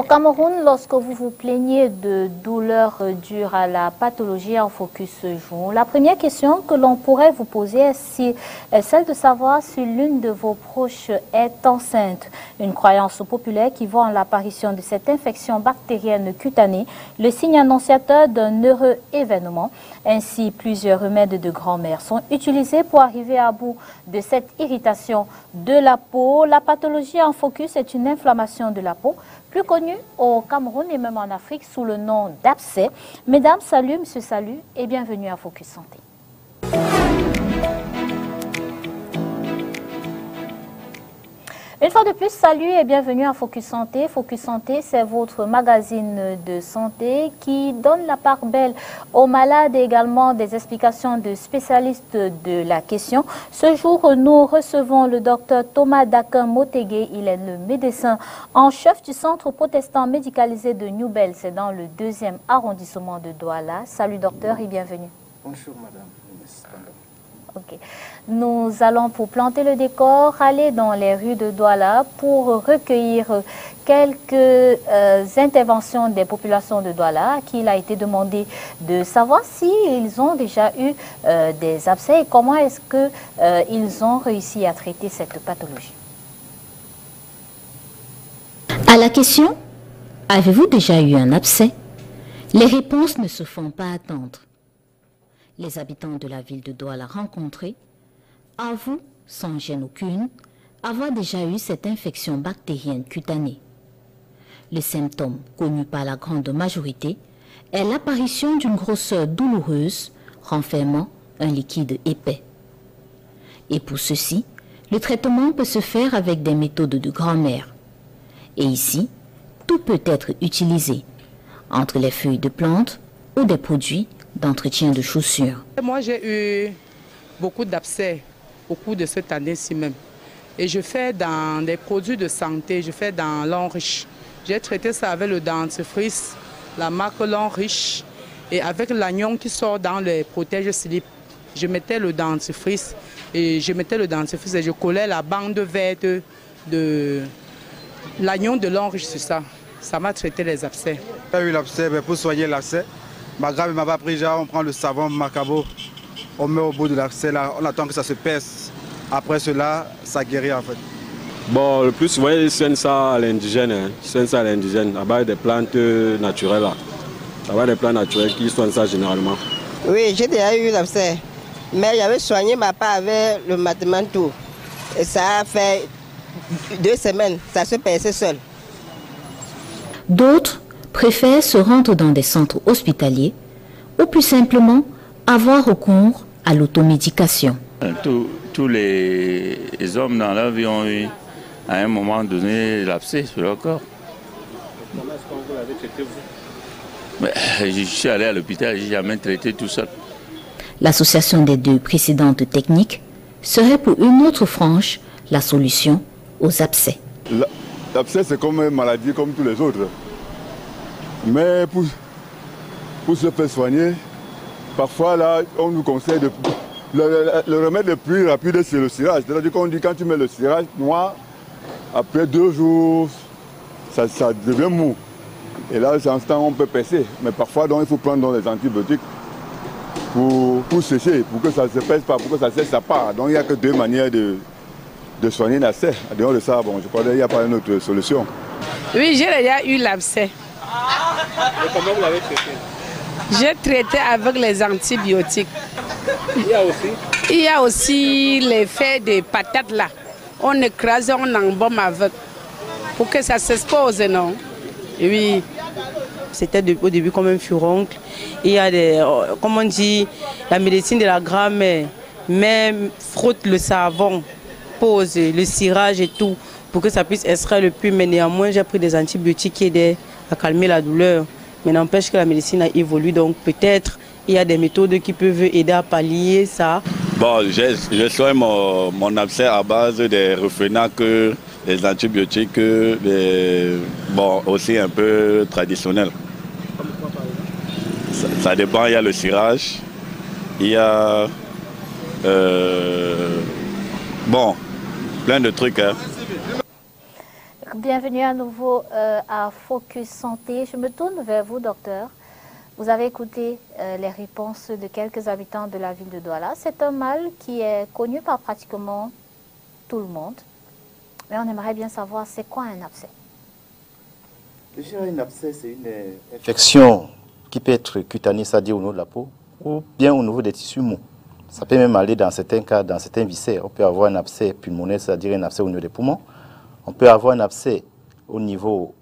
Au Cameroun, lorsque vous vous plaignez de douleurs dues à la pathologie en focus ce jour, la première question que l'on pourrait vous poser est celle de savoir si l'une de vos proches est enceinte. Une croyance populaire qui voit en l'apparition de cette infection bactérienne cutanée le signe annonciateur d'un heureux événement. Ainsi, plusieurs remèdes de grand-mère sont utilisés pour arriver à bout de cette irritation de la peau. La pathologie en focus est une inflammation de la peau, plus connue au Cameroun et même en Afrique sous le nom d'abcès. Mesdames, salut, monsieur, salut et bienvenue à Focus Santé. Une fois de plus, salut et bienvenue à Focus Santé. Focus Santé, c'est votre magazine de santé qui donne la part belle aux malades et également des explications de spécialistes de la question. Ce jour, nous recevons le docteur Thomas Dakin Motégué. Il est le médecin en chef du centre protestant médicalisé de Newbel. C'est dans le 2e arrondissement de Douala. Salut docteur et bienvenue. Bonjour madame. Ok. Nous allons, pour planter le décor, aller dans les rues de Douala pour recueillir quelques interventions des populations de Douala, à qui il a été demandé de savoir s'ils ont déjà eu des abcès et comment est-ce qu'ils ont réussi à traiter cette pathologie. À la question « Avez-vous déjà eu un abcès ?», les réponses ne se font pas attendre. Les habitants de la ville de Douala rencontrés avouent, sans gêne aucune, avoir déjà eu cette infection bactérienne cutanée. Le symptôme, connu par la grande majorité, est l'apparition d'une grosseur douloureuse renfermant un liquide épais. Et pour ceci, le traitement peut se faire avec des méthodes de grand-mère. Et ici, tout peut être utilisé, entre les feuilles de plantes ou des produits d'entretien de chaussures. Moi, j'ai eu beaucoup d'abcès au cours de cette année-ci même. Et je fais dans des produits de santé, je fais dans l'Enriche. J'ai traité ça avec le dentifrice, la marque l'Enriche. Et avec l'agnon qui sort dans les protège-slip, je mettais le dentifrice et je collais la bande verte de l'agnon de l'Enriche sur ça. Ça m'a traité les abcès. J'ai eu l'abcès, pour soigner l'abcès. Ma grand-mère m'avait appris, genre, on prend le savon Macabo, on met au bout de l'abcès, là, on attend que ça se pèse. Après cela, ça guérit en fait. Bon, le plus souvent, ils soignent ça à l'indigène, à base des plantes naturelles. À base des plantes naturelles qui soignent ça généralement. Oui, j'ai déjà eu l'abcès, mais j'avais soigné ma part avec le matemato. Et ça a fait 2 semaines, ça se passait seul. D'autres préfèrent se rendre dans des centres hospitaliers ou plus simplement avoir recours à l'automédication. Tous les hommes dans leur vie ont eu à un moment donné l'abcès sur leur corps. Comment est-ce que vous l'avez traité vous? Je suis allé à l'hôpital, je n'ai jamais traité tout seul. L'association des 2 précédentes techniques serait pour une autre frange la solution aux abcès. L'abcès c'est comme une maladie comme tous les autres. Mais pour se faire soigner, parfois là, on nous conseille de... Le remède le plus rapide, c'est le cirage. C'est-à-dire qu'on dit quand tu mets le cirage noir, après 2 jours, ça devient mou. Et là, en ce temps, on peut percer. Mais parfois, donc, il faut prendre des antibiotiques pour sécher, pour que ça ne se pèse pas, pour que ça sèche, ça part. Donc il n'y a que 2 manières de soigner l'abcès. En dehors de ça, bon, je crois qu'il n'y a pas une autre solution. Oui, j'ai déjà eu l'abcès. Et comment vous l'avez traité? J'ai traité avec les antibiotiques. Il y a aussi l'effet des patates là. On écrase, on embaume avec. Pour que ça s'expose, non? Et oui. C'était au début comme un furoncle. Il y a des, comme on dit, la médecine de la grand-mère. Même frotte le savon, pose le cirage et tout, pour que ça puisse extraire le pus. Mais néanmoins, j'ai pris des antibiotiques qui aidaient à calmer la douleur. Mais n'empêche que la médecine a évolué, donc peut-être il y a des méthodes qui peuvent aider à pallier ça. Bon, je soigne mon abcès à base des Refenac, des antibiotiques, bon, aussi un peu traditionnels. Ça dépend, il y a le cirage, il y a bon, plein de trucs. Hein. Bienvenue à nouveau à Focus Santé. Je me tourne vers vous, docteur. Vous avez écouté les réponses de quelques habitants de la ville de Douala. C'est un mal qui est connu par pratiquement tout le monde. Mais on aimerait bien savoir, c'est quoi un abcès? Déjà, un abcès, c'est une infection qui peut être cutanée, c'est-à-dire au niveau de la peau, ou bien au niveau des tissus mous. Ça peut même aller dans certains cas, dans certains viscères. On peut avoir un abcès pulmonaire, c'est-à-dire un abcès au niveau des poumons. On peut avoir un abcès au niveau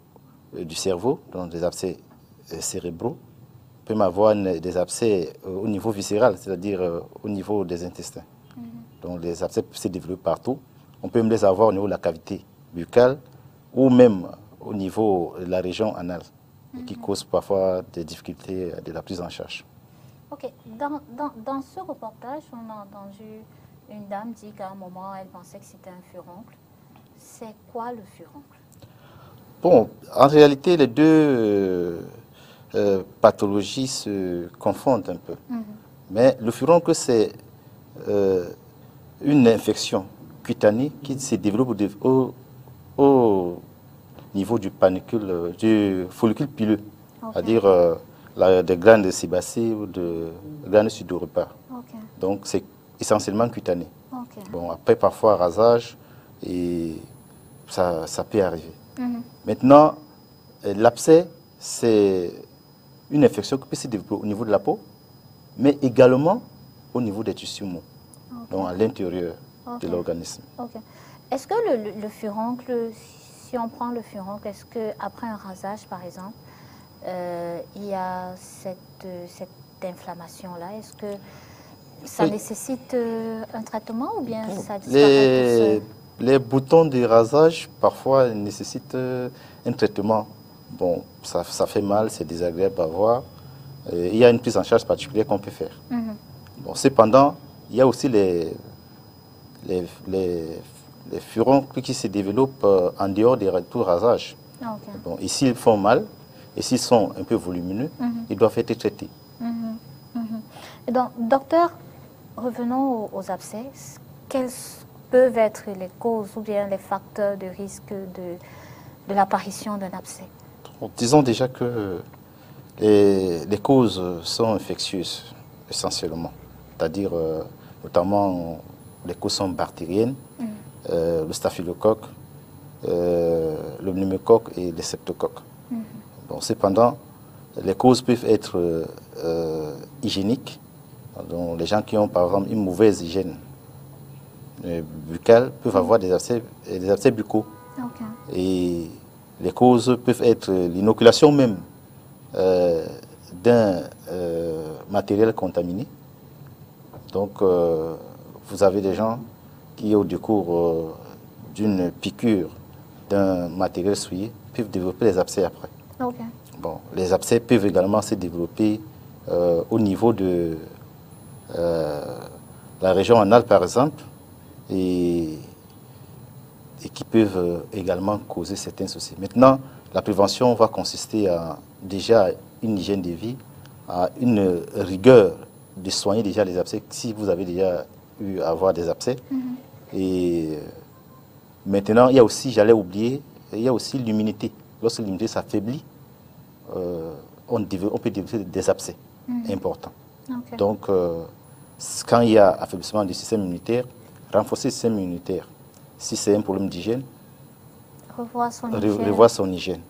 du cerveau, donc des abcès cérébraux. On peut même avoir des abcès au niveau viscéral, c'est-à-dire au niveau des intestins. Donc les abcès peuvent se développer partout. On peut même les avoir au niveau de la cavité buccale ou même au niveau de la région anale, qui cause parfois des difficultés de la prise en charge. Ok, dans ce reportage, on a entendu une dame dire qu'à un moment, elle pensait que c'était un furoncle. C'est quoi le furoncle? Bon, en réalité, les deux pathologies se confondent un peu. Mais le furoncle, c'est une infection cutanée qui se développe au niveau du panicule, du follicule pileux, c'est-à-dire des glandes sébacées ou de glandes sudoripares. Donc, c'est essentiellement cutané. Bon, après, parfois, rasage, et ça peut arriver. Maintenant, l'abcès, c'est une infection qui peut se développer au niveau de la peau, mais également au niveau des tissus mous, donc à l'intérieur de l'organisme. Est-ce que le furoncle, si on prend le furoncle, est-ce qu'après un rasage, par exemple, il y a cette inflammation-là? Est-ce que ça nécessite un traitement ou bien ça disparaît tout seul? Les boutons de rasage, parfois, nécessitent un traitement. Bon, ça fait mal, c'est désagréable à voir. Il y a une prise en charge particulière qu'on peut faire. Bon, cependant, il y a aussi les furoncles qui se développent en dehors des tout rasage. Bon, et s'ils font mal, et s'ils sont un peu volumineux, ils doivent être traités. Et donc, docteur, revenons aux abcès. Quelles peuvent être les causes ou bien les facteurs de risque de l'apparition d'un abcès? Disons déjà que les causes sont infectieuses, essentiellement. C'est-à-dire, notamment, les causes sont bactériennes, le staphylocoque, le pneumocoque et les septocoques. Bon, cependant, les causes peuvent être hygiéniques. Donc, les gens qui ont, par exemple, une mauvaise hygiène buccale peuvent avoir des abcès buccaux. Et les causes peuvent être l'inoculation même d'un matériel contaminé. Donc, vous avez des gens qui, au décours d'une piqûre d'un matériel souillé, peuvent développer des abcès après. Bon, les abcès peuvent également se développer au niveau de la région anale, par exemple, et qui peuvent également causer certains soucis. Maintenant, la prévention va consister à déjà une hygiène de vie, à une rigueur de soigner déjà les abcès si vous avez déjà eu à avoir des abcès. Et maintenant, il y a aussi, j'allais oublier, il y a aussi l'immunité. Lorsque l'immunité s'affaiblit, on peut développer des abcès importants. Donc, quand il y a affaiblissement du système immunitaire, renforcer le système immunitaire. Si c'est un problème d'hygiène, revoir son hygiène.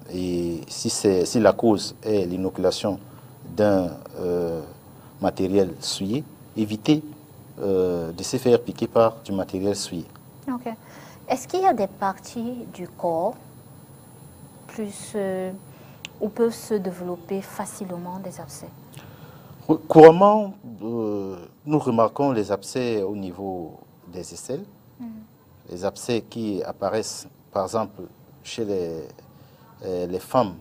Et si la cause est l'inoculation d'un matériel souillé, éviter de se faire piquer par du matériel souillé. Est-ce qu'il y a des parties du corps où peuvent se développer facilement des abcès? Couramment, nous remarquons les abcès au niveau des aisselles, les abcès qui apparaissent, par exemple, chez les femmes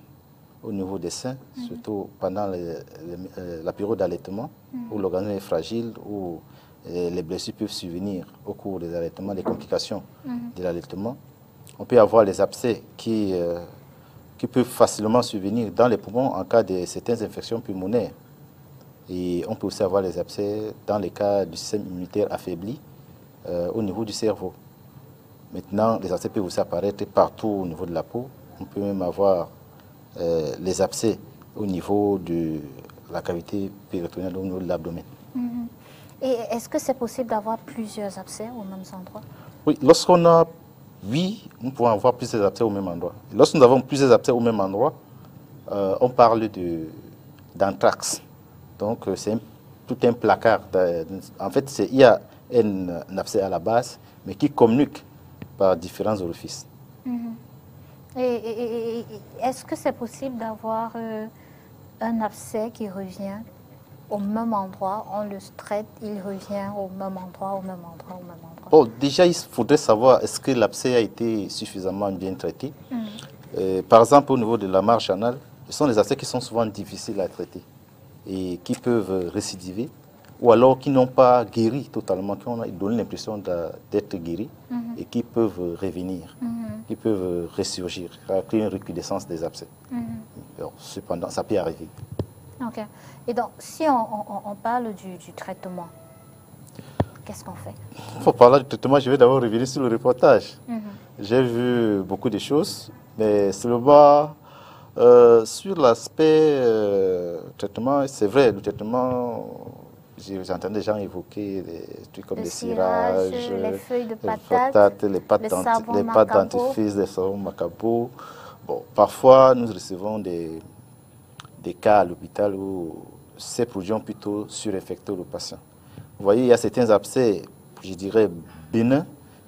au niveau des seins, surtout pendant la période d'allaitement, où l'organisme est fragile, où les blessures peuvent survenir au cours des allaitements, les complications de l'allaitement. On peut avoir les abcès qui peuvent facilement survenir dans les poumons en cas de certaines infections pulmonaires. Et on peut aussi avoir les abcès dans les cas du système immunitaire affaibli au niveau du cerveau. Maintenant, les abcès peuvent aussi apparaître partout au niveau de la peau. On peut même avoir les abcès au niveau de la cavité péritonéale, au niveau de l'abdomen. Et est-ce que c'est possible d'avoir plusieurs abcès au même endroit? Oui, lorsqu'on a, oui, nous pouvons avoir plusieurs abcès au même endroit. Lorsque nous avons plusieurs abcès au même endroit, on parle d'anthrax. Donc, c'est tout un placard. En fait, il y a un abcès à la base, mais qui communique par différents orifices. Et est-ce que c'est possible d'avoir un abcès qui revient au même endroit, on le traite, il revient au même endroit, au même endroit, au même endroit? Bon, déjà, il faudrait savoir est-ce que l'abcès a été suffisamment bien traité. Par exemple, au niveau de la marge anale, ce sont des abcès qui sont souvent difficiles à traiter et qui peuvent récidiver, ou alors qui n'ont pas guéri totalement, qui ont donné l'impression d'être guéris et qui peuvent revenir, qui peuvent ressurgir, créer une recrudescence des abcès. Alors, cependant, ça peut arriver. Ok. Et donc, si on parle du traitement, qu'est-ce qu'on fait? Pour parler du traitement, je vais d'abord revenir sur le reportage. J'ai vu beaucoup de choses, mais seulement sur l'aspect traitement, c'est vrai, le traitement, j'entends des gens évoquer des trucs comme des cirages, les feuilles de patate, les pâtes dentifrice, les savons Macabo. Bon, parfois, nous recevons des cas à l'hôpital où ces produits ont plutôt surinfecté le patient. Vous voyez, il y a certains abcès, je dirais, bénins,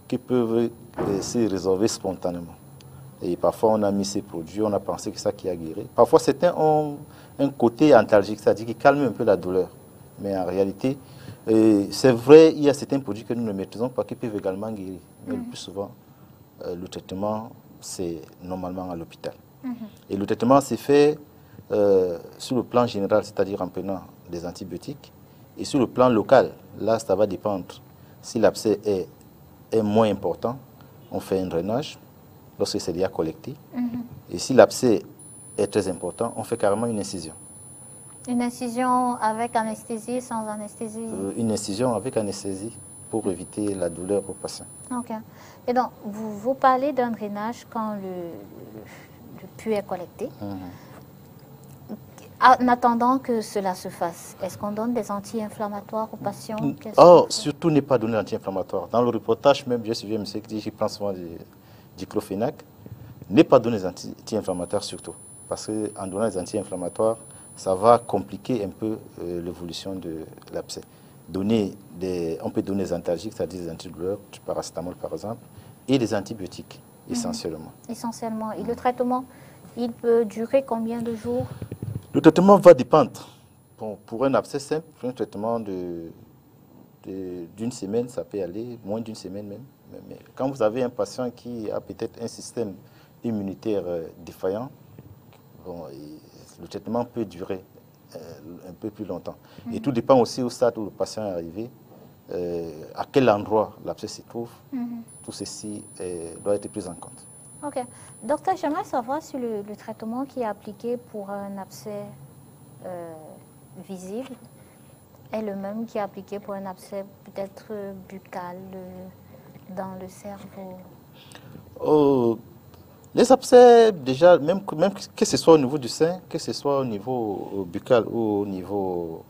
qui peuvent se résorber spontanément. Et parfois, on a mis ces produits, on a pensé que c'est ça qui a guéri. Parfois, certains ont un côté antalgique, c'est-à-dire qui calme un peu la douleur. Mais en réalité, c'est vrai, il y a certains produits que nous ne maîtrisons pas qui peuvent également guérir. Mais le plus souvent, le traitement, c'est normalement à l'hôpital. Et le traitement s'est fait sur le plan général, c'est-à-dire en prenant des antibiotiques, et sur le plan local, là, ça va dépendre. Si l'abcès est moins important, on fait un drainage, lorsque c'est déjà collecté. Et si l'abcès est très important, on fait carrément une incision. Une incision avec anesthésie, sans anesthésie? Une incision avec anesthésie pour éviter la douleur au patient. Ok. Et donc, vous parlez d'un drainage quand le pus est collecté. En attendant que cela se fasse, est-ce qu'on donne des anti-inflammatoires aux patients? Surtout ne pas donner d'anti-inflammatoires. Dans le reportage même, j'ai suivi un monsieur qui dit qu'il prend souvent du diclofénac. Ne pas donner des anti-inflammatoires surtout. Parce qu'en donnant des anti-inflammatoires, ça va compliquer un peu l'évolution de l'abcès. On peut donner des antalgiques, c'est-à-dire des antidouleurs, du paracétamol par exemple, et des antibiotiques essentiellement. Essentiellement. Et le traitement, il peut durer combien de jours? Le traitement va dépendre. Bon, pour un abcès simple, pour un traitement d'une semaine, ça peut aller, moins d'une semaine même. Mais quand vous avez un patient qui a peut-être un système immunitaire défaillant, bon, le traitement peut durer un peu plus longtemps. Et tout dépend aussi au stade où le patient est arrivé, à quel endroit l'abcès se trouve. Tout ceci doit être pris en compte. Ok. Docteur, j'aimerais savoir si le traitement qui est appliqué pour un abcès visible est le même qui est appliqué pour un abcès peut-être buccal dans le cerveau. Les abcès, déjà, même que ce soit au niveau du sein, que ce soit au niveau buccal ou au niveau,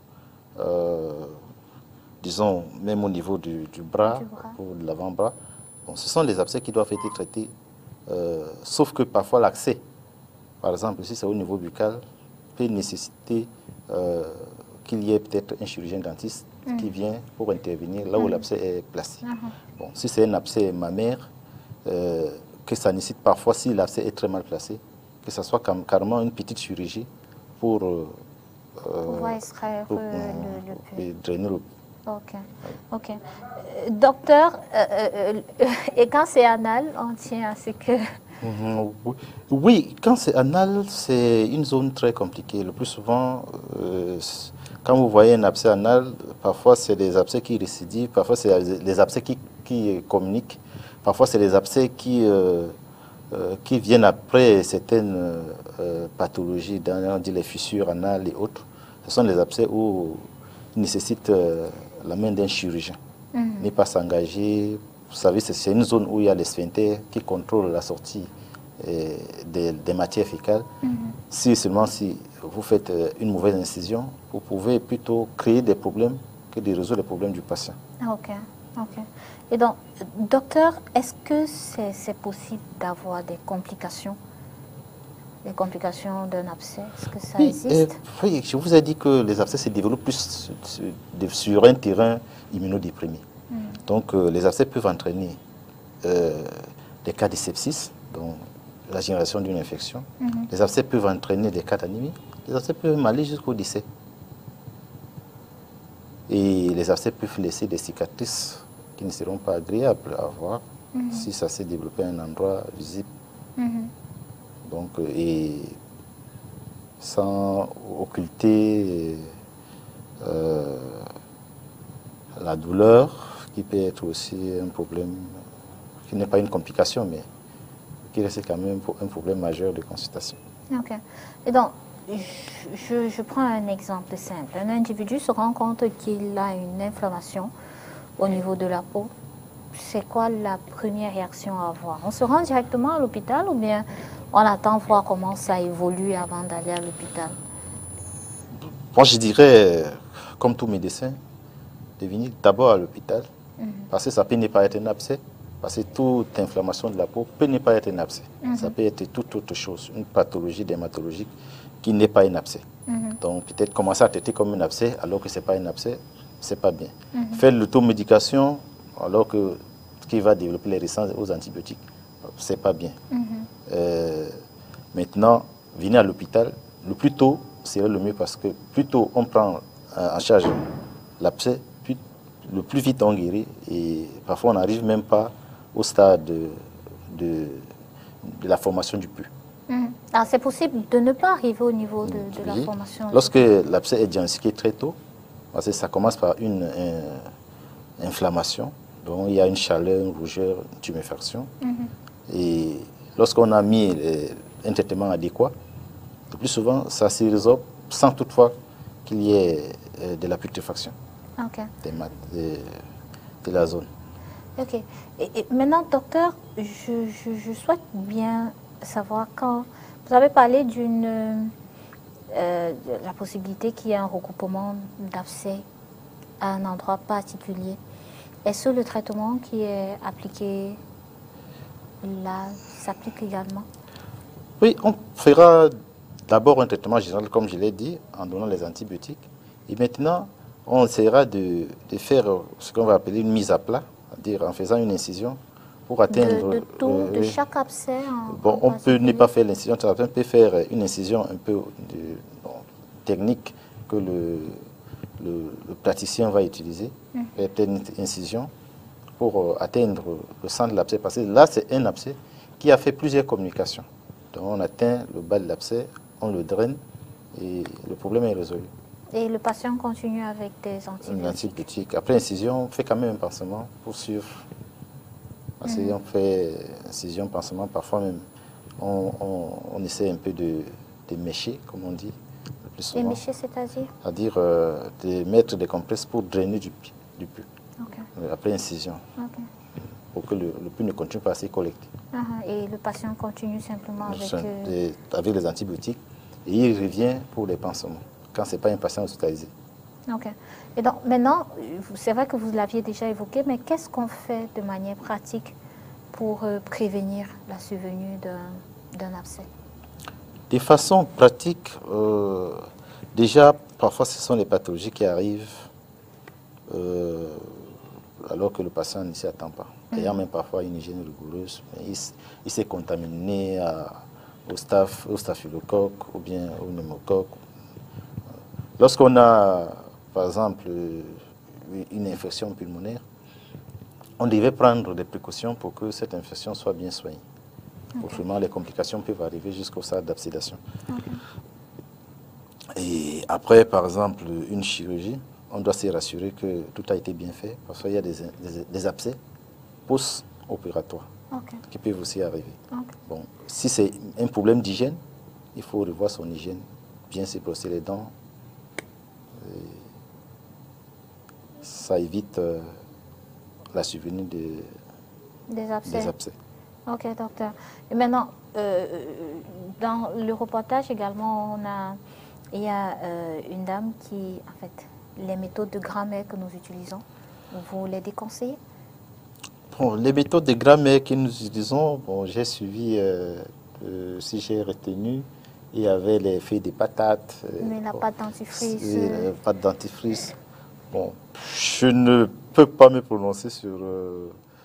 disons, même au niveau du bras ou de l'avant-bras, bon, ce sont les abcès qui doivent être traités. Sauf que parfois l'accès, par exemple, si c'est au niveau buccal, peut nécessiter qu'il y ait peut-être un chirurgien dentiste qui vient pour intervenir là où l'abcès est placé. Bon, si c'est un abcès mammaire, que ça nécessite parfois, si l'abcès est très mal placé, que ce soit carrément une petite chirurgie pour pouvoir extraire le pus. Et drainer le. Ok, ok. Docteur, et quand c'est anal, on tient à ce que... Oui, quand c'est anal, c'est une zone très compliquée. Le plus souvent, quand vous voyez un abcès anal, parfois c'est des abcès qui récidivent, parfois c'est des abcès qui communiquent, parfois c'est des abcès qui viennent après certaines pathologies, on dit les fissures anales et autres. Ce sont des abcès où il nécessite la main d'un chirurgien. Ne pas s'engager vous savez, c'est une zone où il y a les sphincters qui contrôlent la sortie des matières fécales. Si seulement si vous faites une mauvaise incision, vous pouvez plutôt créer des problèmes que de résoudre les problèmes du patient. Ok, ok. Et donc, docteur, est-ce que c'est possible d'avoir des complications d'un abcès? Est-ce que ça existe? Oui, je vous ai dit que les abcès se développent plus sur un terrain immunodéprimé. Donc, les abcès peuvent entraîner des cas de sepsis, donc la génération d'une infection. Les abcès peuvent entraîner des cas d'anémie. Les abcès peuvent aller jusqu'au décès. Et les abcès peuvent laisser des cicatrices qui ne seront pas agréables à voir si ça s'est développé à un endroit visible. Donc, et sans occulter la douleur, qui peut être aussi un problème, qui n'est pas une complication, mais qui reste quand même un problème majeur de consultation. Ok. Et donc, je prends un exemple simple. Un individu se rend compte qu'il a une inflammation au niveau de la peau. C'est quoi la première réaction à avoir? On se rend directement à l'hôpital ou bien on attend voir comment ça évolue avant d'aller à l'hôpital? Moi, je dirais, comme tout médecin, de venir d'abord à l'hôpital, parce que ça peut ne pas être un abcès, parce que toute inflammation de la peau peut ne pas être un abcès. Ça peut être toute autre chose, une pathologie dermatologique qui n'est pas un abcès. Donc, peut-être commencer à traiter comme un abcès alors que ce n'est pas un abcès, ce n'est pas bien. Faire l'automédication alors que ce qui va développer les résistances aux antibiotiques, ce n'est pas bien. Maintenant, venir à l'hôpital, le plus tôt serait le mieux parce que plus tôt on prend en charge l'abcès, le plus vite on guérit et parfois on n'arrive même pas au stade de la formation du pus. Alors c'est possible de ne pas arriver au niveau de la formation. Lorsque l'abcès est diagnostiqué très tôt, parce que ça commence par une inflammation, donc il y a une chaleur, une rougeur, une tuméfaction. Et lorsqu'on a mis un traitement adéquat, le plus souvent ça se résorbe sans toutefois qu'il y ait de la putréfaction de la zone. Ok. Et maintenant, docteur, je souhaite bien savoir quand vous avez parlé de la possibilité qu'il y ait un regroupement d'abcès à un endroit particulier. Est-ce que le traitement qui est appliqué là s'applique également? Oui, on fera d'abord un traitement général, comme je l'ai dit, en donnant les antibiotiques. Et maintenant, on essaiera de faire ce qu'on va appeler une mise à plat, c'est-à-dire en faisant une incision pour atteindre... De chaque abcès bon, on peut ne pas faire l'incision, on peut faire une incision un peu technique que le praticien va utiliser, une incision pour atteindre le centre de l'abcès. Parce que là, c'est un abcès qui a fait plusieurs communications. Donc on atteint le bas de l'abcès, on le draine et le problème est résolu. Et le patient continue avec des antibiotiques. Après incision, on fait quand même un pansement pour suivre. Parce qu'on fait incision, pansement, parfois même, on essaie un peu de mécher, comme on dit. Le plus souvent. Et mécher, c'est-à-dire? C'est-à-dire de mettre des compresses pour drainer du pus. Après incision. Pour que le pus ne continue pas à s'y collecter. Et le patient continue simplement avec les antibiotiques et il revient pour les pansements, quand ce n'est pas un patient hospitalisé. Et donc maintenant, c'est vrai que vous l'aviez déjà évoqué, mais qu'est-ce qu'on fait de manière pratique pour prévenir la survenue d'un abcès? De façon pratique, déjà, parfois ce sont les pathologies qui arrivent alors que le patient ne s'y attend pas. Ayant même parfois une hygiène rigoureuse, il s'est contaminé au staphylocoque ou bien au pneumocoque. Lorsqu'on a, par exemple, une infection pulmonaire, on devait prendre des précautions pour que cette infection soit bien soignée. Autrement, les complications peuvent arriver jusqu'au stade d'absédation. Et après, par exemple, une chirurgie, on doit se rassurer que tout a été bien fait, parce qu'il y a des abcès post-opératoires qui peuvent aussi arriver. Bon, si c'est un problème d'hygiène, il faut revoir son hygiène, bien se brosser les dents. Ça évite la survenue Des abcès. Des abcès. Ok, docteur. Et maintenant, dans le reportage également, il y a une dame qui, en fait, les méthodes de grammaire que nous utilisons, vous les déconseillez? Bon, les méthodes de grammaire que nous utilisons, bon, j'ai suivi, si j'ai retenu, il y avait les feuilles de patates. Mais la pâte dentifrice. Pâte dentifrice. Bon, je ne peux pas me prononcer sur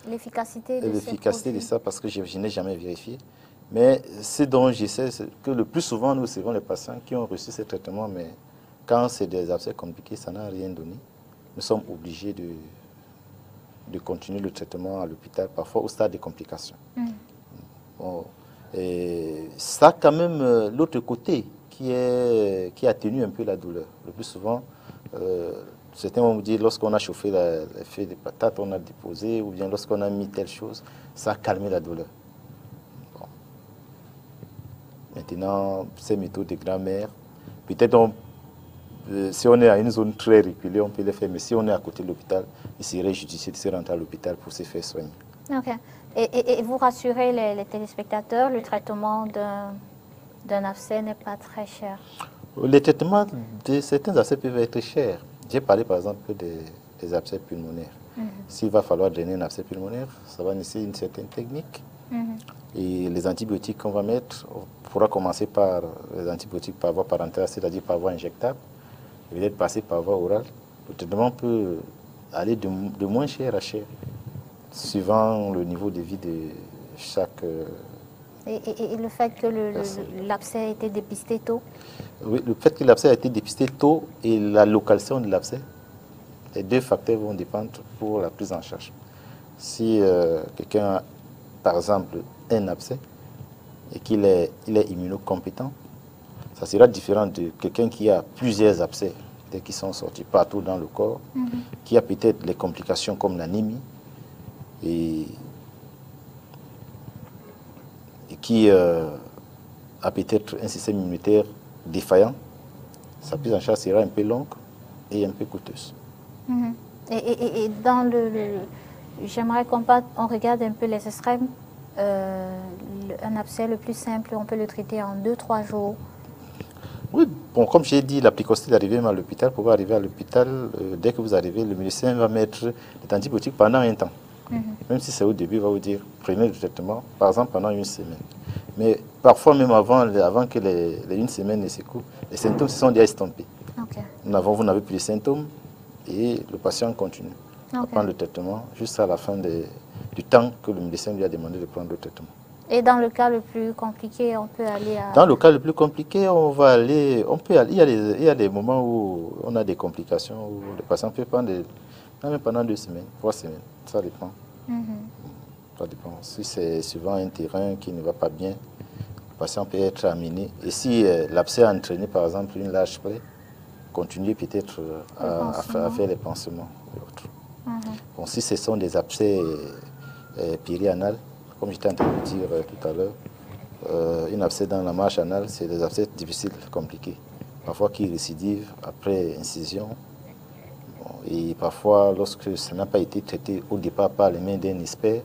l'efficacité de ça parce que je n'ai jamais vérifié. Mais ce dont je sais, c'est que le plus souvent, nous recevons les patients qui ont reçu ces traitements, mais quand c'est des abcès compliqués, ça n'a rien donné. Nous sommes obligés de continuer le traitement à l'hôpital, parfois au stade des complications. Bon, et ça, quand même, l'autre côté qui atténue un peu la douleur. Le plus souvent, certains vont vous dire, lorsqu'on a chauffé les feuilles de patates, on a déposé, ou bien lorsqu'on a mis telle chose, ça a calmé la douleur. Bon. Maintenant, ces méthodes de grammaire, peut-être si on est à une zone très reculée, on peut les faire, mais si on est à côté de l'hôpital, il serait judicieux de se rentrer à l'hôpital pour se faire soigner. Ok. Et vous rassurez les téléspectateurs, le traitement d'un abcès n'est pas très cher? Les traitements de certains abcès peuvent être chers. J'ai parlé par exemple des abcès pulmonaires. S'il va falloir drainer un abcès pulmonaire, ça va nécessiter une certaine technique. Et les antibiotiques qu'on va mettre, on pourra commencer par les antibiotiques par voie parentéral, c'est-à-dire par voie injectable, et peut-être passer par voie orale. Le traitement peut aller de moins cher à cher, suivant le niveau de vie de chaque... Et le fait que l'abcès a été dépisté tôt? Oui, le fait que l'abcès a été dépisté tôt et la localisation de l'abcès, les deux facteurs vont dépendre pour la prise en charge. Si quelqu'un a, par exemple, un abcès et qu'il est immunocompétent, ça sera différent de quelqu'un qui a plusieurs abcès qui sont sortis partout dans le corps, qui a peut-être les complications comme l'anémie et qui a peut-être un système immunitaire défaillant. Sa prise en charge sera un peu longue et un peu coûteuse. Et dans j'aimerais qu'on regarde un peu les extrêmes. Un abcès le plus simple, on peut le traiter en 2-3 jours. Oui, bon, comme j'ai dit, la précocité d'arriver à l'hôpital, pour arriver à l'hôpital, dès que vous arrivez, le médecin va mettre des antibiotiques pendant un temps. Même si c'est au début, il va vous dire, prenez le traitement, par exemple, pendant une semaine. Mais parfois, même avant que les une semaine ne s'écoule, les symptômes se sont déjà estompés. Vous n'avez plus de symptômes et le patient continue à prendre le traitement jusqu'à la fin du temps que le médecin lui a demandé de prendre le traitement. Et dans le cas le plus compliqué, on peut aller à... Dans le cas le plus compliqué, il y a des moments où on a des complications, où le patient peut prendre même pendant 2 semaines, 3 semaines, ça dépend. Ça dépend. Si c'est souvent un terrain qui ne va pas bien, le patient peut être amené. Et si l'abcès a entraîné par exemple une large plaie, continuer peut-être à faire les pansements et autres. Bon, si ce sont des abcès périanales, comme j'étais en train de dire tout à l'heure, une abcès dans la marche anale, c'est des abcès difficiles, compliqués, parfois qui récidivent après incision. Bon, et parfois, lorsque ça n'a pas été traité au départ par les mains d'un expert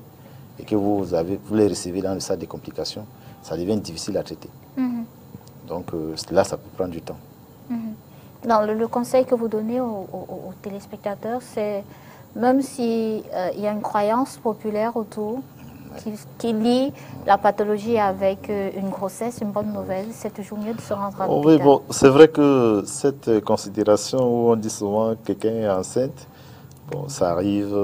et que vous les recevez dans le stade des complications, ça devient difficile à traiter. Donc là, ça peut prendre du temps. Non, le conseil que vous donnez aux téléspectateurs, c'est même s'il y a une croyance populaire autour qui lie la pathologie avec une grossesse, une bonne nouvelle, c'est toujours mieux de se rendre à l'hôpital. Oui, bon, c'est vrai que cette considération où on dit souvent que quelqu'un est enceinte, bon, ça arrive,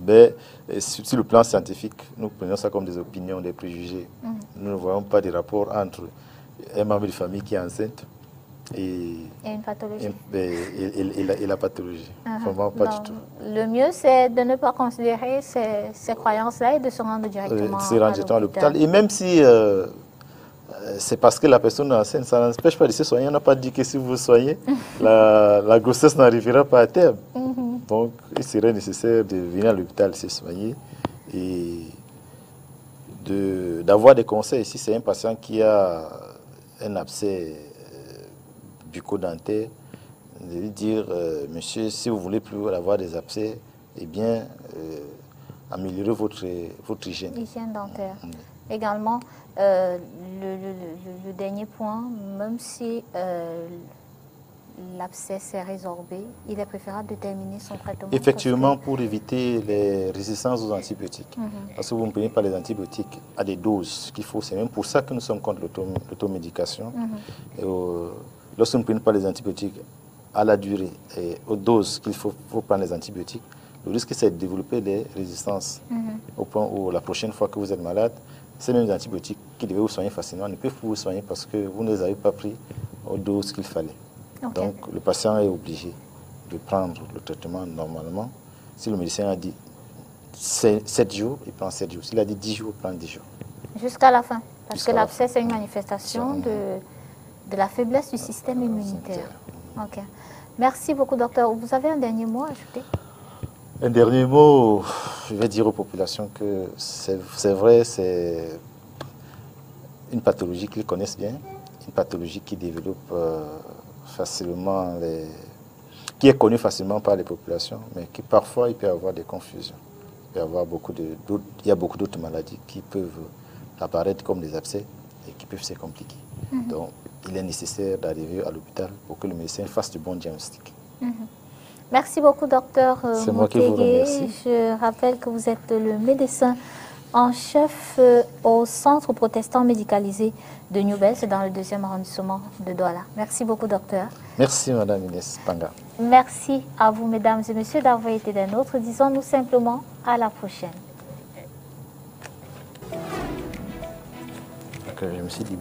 mais sur le plan scientifique, nous prenons ça comme des opinions, des préjugés. Nous ne voyons pas de rapport entre un membre de famille qui est enceinte et une pathologie. Et la pathologie. Vraiment pas du tout. Le mieux, c'est de ne pas considérer ces croyances-là et de se rendre directement à l'hôpital. Et même si c'est parce que la personne est enceinte, ça n'empêche pas de se soigner. On n'a pas dit que si vous vous soignez, la grossesse n'arrivera pas à terme. Donc, il serait nécessaire de venir à l'hôpital se soigner et d'avoir des conseils. Si c'est un patient qui a un abcès bucco-dentaire, de lui dire, monsieur, si vous voulez plus avoir des abcès, eh bien, améliorer votre hygiène. Hygiène dentaire. Également, le dernier point, même si l'abcès s'est résorbé, il est préférable de terminer son traitement. Effectivement, pour éviter les résistances aux antibiotiques. Parce que vous ne prenez pas les antibiotiques à des doses qu'il faut. C'est même pour ça que nous sommes contre l'automédication. Lorsque vous ne prenez pas les antibiotiques à la durée et aux doses qu'il faut prendre les antibiotiques, le risque c'est de développer des résistances au point où la prochaine fois que vous êtes malade, ces mêmes antibiotiques qui devaient vous soigner facilement ne peuvent plus vous soigner parce que vous ne les avez pas pris aux doses qu'il fallait. Donc le patient est obligé de prendre le traitement normalement. Si le médecin a dit 7 jours, il prend 7 jours. S'il a dit 10 jours, il prend 10 jours. Jusqu'à la fin. Parce que l'abcès, c'est une manifestation de la faiblesse du système immunitaire. Ok. Merci beaucoup, docteur. Vous avez un dernier mot à ajouter? Un dernier mot, je vais dire aux populations que c'est vrai, c'est une pathologie qu'ils connaissent bien, une pathologie qui développe facilement, qui est connue facilement par les populations, mais qui parfois il peut y avoir des confusions. Il peut y avoir il y a beaucoup d'autres maladies qui peuvent apparaître comme des abcès et qui peuvent se compliquer. Donc, il est nécessaire d'arriver à l'hôpital pour que le médecin fasse du bon diagnostic. Merci beaucoup, docteur. C'est moi qui vous remercie. Je rappelle que vous êtes le médecin en chef au Centre protestant médicalisé de Newbel, c'est dans le 2e arrondissement de Douala. Merci beaucoup, docteur. Merci, Madame Inès Panga. Merci à vous, mesdames et messieurs, d'avoir été des nôtres. Disons-nous simplement à la prochaine. Je me suis dit...